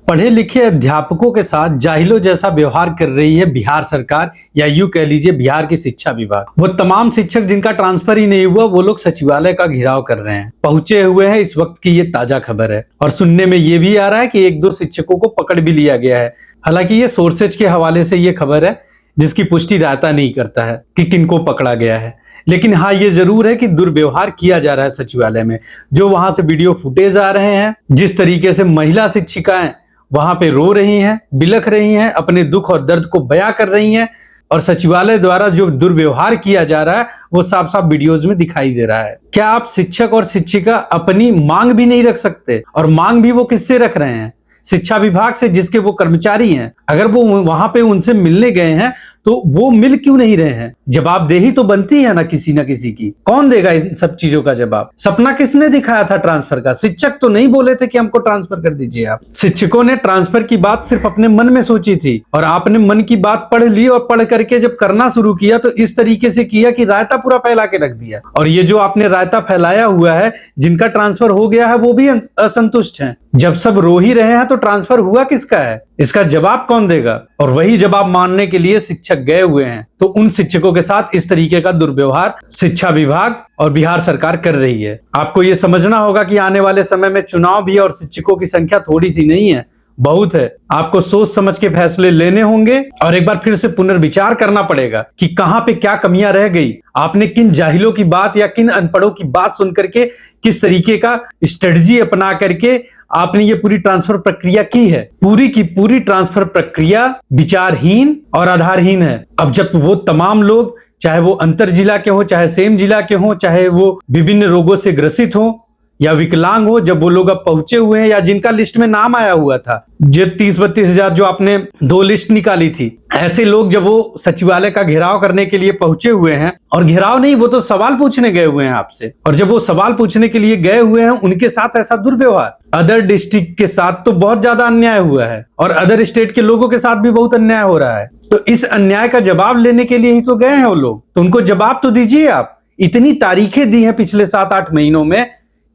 पढ़े लिखे अध्यापकों के साथ जाहिलों जैसा व्यवहार कर रही है बिहार सरकार, या यूं कह लीजिए बिहार की शिक्षा विभाग। वो तमाम शिक्षक जिनका ट्रांसफर ही नहीं हुआ, वो लोग सचिवालय का घेराव कर रहे हैं, पहुंचे हुए हैं। इस वक्त की ये ताजा खबर है और सुनने में ये भी आ रहा है कि 1-2 शिक्षकों को पकड़ भी लिया गया है। हालांकि ये सोर्सेज के हवाले से ये खबर है, जिसकी पुष्टि रायता नहीं करता है कि किनको पकड़ा गया है। लेकिन हाँ, ये जरूर है कि दुर्व्यवहार किया जा रहा है सचिवालय में। जो वहां से वीडियो फुटेज आ रहे हैं, जिस तरीके से महिला शिक्षिकाएं वहां पे रो रही हैं, बिलख रही हैं, अपने दुख और दर्द को बयां कर रही हैं, और सचिवालय द्वारा जो दुर्व्यवहार किया जा रहा है वो साफ साफ वीडियोज में दिखाई दे रहा है। क्या आप शिक्षक और शिक्षिका अपनी मांग भी नहीं रख सकते? और मांग भी वो किससे रख रहे हैं? शिक्षा विभाग से, जिसके वो कर्मचारी हैं। अगर वो वहां पे उनसे मिलने गए हैं तो वो मिल क्यों नहीं रहे हैं? जवाबदेही तो बनती है ना किसी की। कौन देगा इन सब चीजों का जवाब? सपना किसने दिखाया था ट्रांसफर का? शिक्षक तो नहीं बोले थे कि हमको ट्रांसफर कर दीजिए आप। शिक्षकों ने ट्रांसफर की बात सिर्फ अपने मन में सोची थी, और आपने मन की बात पढ़ ली, और पढ़ करके जब करना शुरू किया तो इस तरीके से किया कि रायता पूरा फैला के रख दिया। और ये जो आपने रायता फैलाया हुआ है, जिनका ट्रांसफर हो गया है वो भी असंतुष्ट हैं। जब सब रो ही रहे हैं तो ट्रांसफर हुआ किसका है? इसका जवाब कौन देगा? और वही जवाब मानने के लिए शिक्षक गए हुए हैं। तो उन शिक्षकों के साथ इस तरीके का दुर्व्यवहार शिक्षा विभाग और बिहार सरकार कर रही है। आपको ये समझना होगा कि आने वाले समय में चुनाव भी, और शिक्षकों की संख्या थोड़ी सी नहीं है, बहुत है। आपको सोच समझ के फैसले लेने होंगे, और एक बार फिर से पुनर्विचार करना पड़ेगा कि कहां पे क्या कमियां रह गई। आपने किन जाहिलों की बात या किन अनपढ़ों की बात सुन करके, किस तरीके का स्ट्रेटजी अपना करके आपने ये पूरी ट्रांसफर प्रक्रिया की है। पूरी की पूरी ट्रांसफर प्रक्रिया विचारहीन और आधारहीन है। अब जब वो तमाम लोग, चाहे वो अंतर जिला के हो, चाहे सेम जिला के हो, चाहे वो विभिन्न रोगों से ग्रसित हो या विकलांग हो, जब वो लोग अब पहुंचे हुए हैं, या जिनका लिस्ट में नाम आया हुआ था, जो 30-32 हजार जो आपने 2 लिस्ट निकाली थी, ऐसे लोग जब वो सचिवालय का घेराव करने के लिए पहुंचे हुए हैं, और घेराव नहीं, वो तो सवाल पूछने गए हुए हैं आपसे, और जब वो सवाल पूछने के लिए गए हुए हैं, उनके साथ ऐसा दुर्व्यवहार। अदर डिस्ट्रिक्ट के साथ तो बहुत ज्यादा अन्याय हुआ है, और अदर स्टेट के लोगों के साथ भी बहुत अन्याय हो रहा है। तो इस अन्याय का जवाब लेने के लिए ही तो गए हैं वो लोग, तो उनको जवाब तो दीजिए आप। इतनी तारीखें दी हैं पिछले 7-8 महीनों में,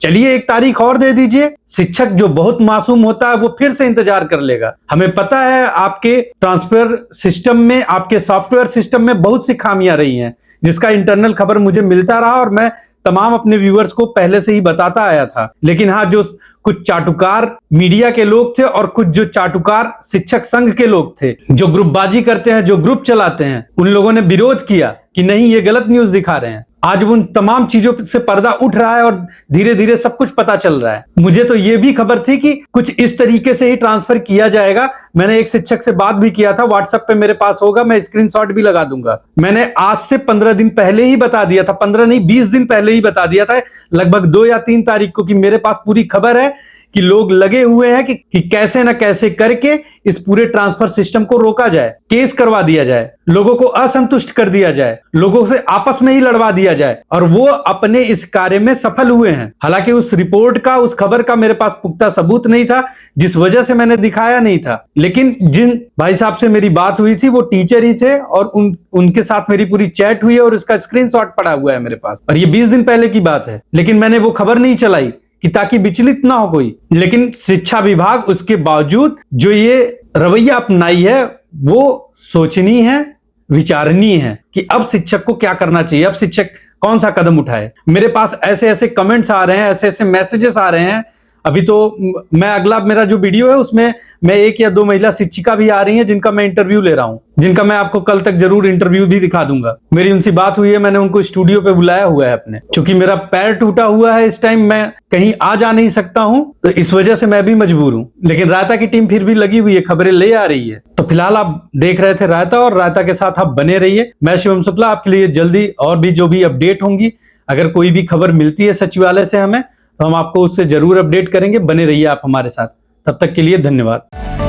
चलिए एक तारीख और दे दीजिए। शिक्षक जो बहुत मासूम होता है वो फिर से इंतजार कर लेगा। हमें पता है आपके ट्रांसफर सिस्टम में, आपके सॉफ्टवेयर सिस्टम में बहुत सी खामियां रही हैं, जिसका इंटरनल खबर मुझे मिलता रहा, और मैं तमाम अपने व्यूअर्स को पहले से ही बताता आया था। लेकिन हाँ, जो कुछ चाटुकार मीडिया के लोग थे, और कुछ जो चाटुकार शिक्षक संघ के लोग थे, जो ग्रुपबाजी करते हैं, जो ग्रुप चलाते हैं, उन लोगों ने विरोध किया कि नहीं, ये गलत न्यूज दिखा रहे हैं। आज उन तमाम चीजों से पर्दा उठ रहा है, और धीरे धीरे सब कुछ पता चल रहा है। मुझे तो ये भी खबर थी कि कुछ इस तरीके से ही ट्रांसफर किया जाएगा। मैंने एक शिक्षक से बात भी किया था, व्हाट्सएप पे मेरे पास होगा, मैं स्क्रीनशॉट भी लगा दूंगा। मैंने आज से 15 दिन पहले ही बता दिया था, 15 नहीं 20 दिन पहले ही बता दिया था, लगभग 2 या 3 तारीख को, कि मेरे पास पूरी खबर है कि लोग लगे हुए हैं कि कैसे न कैसे करके इस पूरे ट्रांसफर सिस्टम को रोका जाए, केस करवा दिया जाए, लोगों को असंतुष्ट कर दिया जाए, लोगों से आपस में ही लड़वा दिया जाए। और वो अपने इस कार्य में सफल हुए हैं। हालांकि उस रिपोर्ट का, उस खबर का मेरे पास पुख्ता सबूत नहीं था, जिस वजह से मैंने दिखाया नहीं था। लेकिन जिन भाई साहब से मेरी बात हुई थी वो टीचर ही थे, और उनके साथ मेरी पूरी चैट हुई है, और इसका स्क्रीनशॉट पड़ा हुआ है मेरे पास, और ये 20 दिन पहले की बात है। लेकिन मैंने वो खबर नहीं चलाई कि ताकि विचलित ना हो कोई। लेकिन शिक्षा विभाग उसके बावजूद जो ये रवैया अपनाई है, वो सोचनीय है, विचारणीय है कि अब शिक्षक को क्या करना चाहिए, अब शिक्षक कौन सा कदम उठाए। मेरे पास ऐसे ऐसे कमेंट्स आ रहे हैं, ऐसे ऐसे मैसेजेस आ रहे हैं। अभी तो मैं अगला मेरा जो वीडियो है उसमें मैं 1 या 2 महिला शिक्षिका भी आ रही हैं, जिनका मैं इंटरव्यू ले रहा हूं, जिनका मैं आपको कल तक जरूर इंटरव्यू भी दिखा दूंगा। मेरी उनसे बात हुई है, मैंने उनको स्टूडियो पे बुलाया हुआ है अपने। चूंकि मेरा पैर टूटा हुआ है, इस टाइम मैं कहीं आ जा नहीं सकता हूं, तो इस वजह से मैं भी मजबूर हूं। लेकिन रायता की टीम फिर भी लगी हुई है, खबरें ले आ रही है। तो फिलहाल आप देख रहे थे रायता, और रायता के साथ आप बने रहिए। मैं शिवम शुक्ला, आपके लिए जल्दी और भी जो भी अपडेट होंगी, अगर कोई भी खबर मिलती है सचिवालय से हमें, तो हम आपको उससे जरूर अपडेट करेंगे। बने रहिए आप हमारे साथ। तब तक के लिए धन्यवाद।